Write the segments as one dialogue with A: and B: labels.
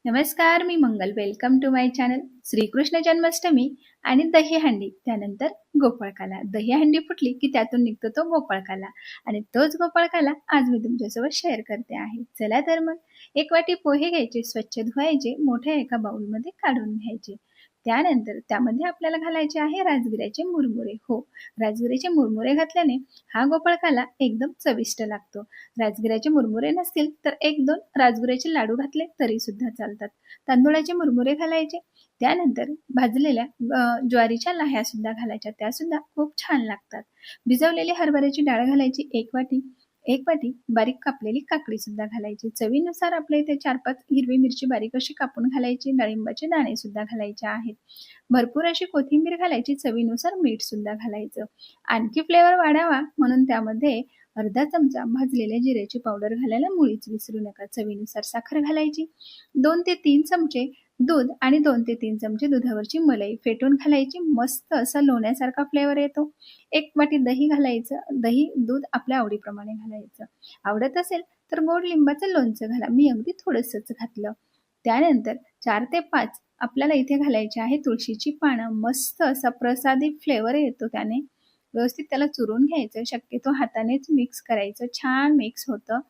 A: नमस्कार, मी Mangal. Welcome to my channel. Shrikrishna Janmashtami आणि दहीहंडी, त्यानंतर गोपाळकाला. दहीहंडी फुटली की त्यातून निघतो तो गोपाळकाला आणि तोच गोपाळकाला आज मी तुमच्यासोबत शेअर करते आहे. चला तर मग, एक वाटी पोहे घ्यायचे, स्वच्छ धुवायचे, मोठ्या एका बाउलमध्ये काढून घ्यायचे. त्यानंतर त्यामध्ये आपल्याला घालायचे आहे राजगिऱ्याचे मुरमुरे. हो, राजगिऱ्याचे मुरमुरे घातल्याने हा गोपाळकाला एकदम चविष्ट लागतो. राजगिऱ्याचे मुरमुरे नसतील तर 1-2 राजगिऱ्याचे लाडू घातले तरी सुद्धा चालतात. तांदूळाचे मुरमुरे घालायचे. त्यानंतर भाजलेल्या ज्वारीच्या लाह्या सुद्धा घालायच्या, त्या सुद्धा खूप छान लागतात. भिजवलेली हरभऱ्याची डाळ घालायची 1 वाटी बारीक कापलेली काकडी सुद्धा घालायची. चवीनुसार आपल्या इथे 4-5 हिरवी मिरची बारीक अशी कापून घालायची. डाळिंबाचे दाणे सुद्धा घालायचे आहेत. भरपूर अशी कोथिंबीर घालायची. चवीनुसार मीठ सुद्धा घालायचं. आणखी फ्लेवर वाढावा म्हणून त्यामध्ये अर्धा चमचा भाजलेल्या जिऱ्याची पावडर घालायला मुळीच विसरू नका. चवीनुसार साखर घालायची. 2 ते 3 चमचे दूध आणि 2 ते 3 चमचे दुधावरची मलाई फेटून घालायची. मस्त असा लोण्यासारखा फ्लेवर येतो. 1 वाटी दही घालायचं. दही, दूध आपल्या आवडीप्रमाणे घालायचं. आवडत असेल तर गोड लिंबाचं लोणचं घाला. मी अगदी थोडंसंच घातलं. त्यानंतर 4 ते 5 आपल्याला इथे घालायची आहे तुळशीची पानं. मस्त असा प्रसादी फ्लेवर येतो त्याने. व्यवस्थित त्याला चुरून घ्यायचं. शक्यतो हातानेच मिक्स करायचं. छान मिक्स होतं.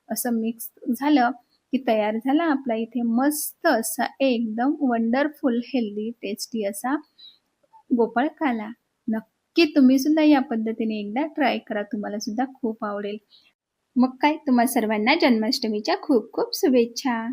A: असं मिक्स झालं की तयार झाला आपला इथे मस्त असा एकदम वंडरफुल हेल्दी टेस्टी असा गोपाळकाला. नक्की तुम्ही सुद्धा या पद्धतीने एकदा ट्राय करा. तुम्हाला सुद्धा खूप आवडेल. मग काय, तुम्हा सर्वांना जन्माष्टमीच्या खूप खूप शुभेच्छा.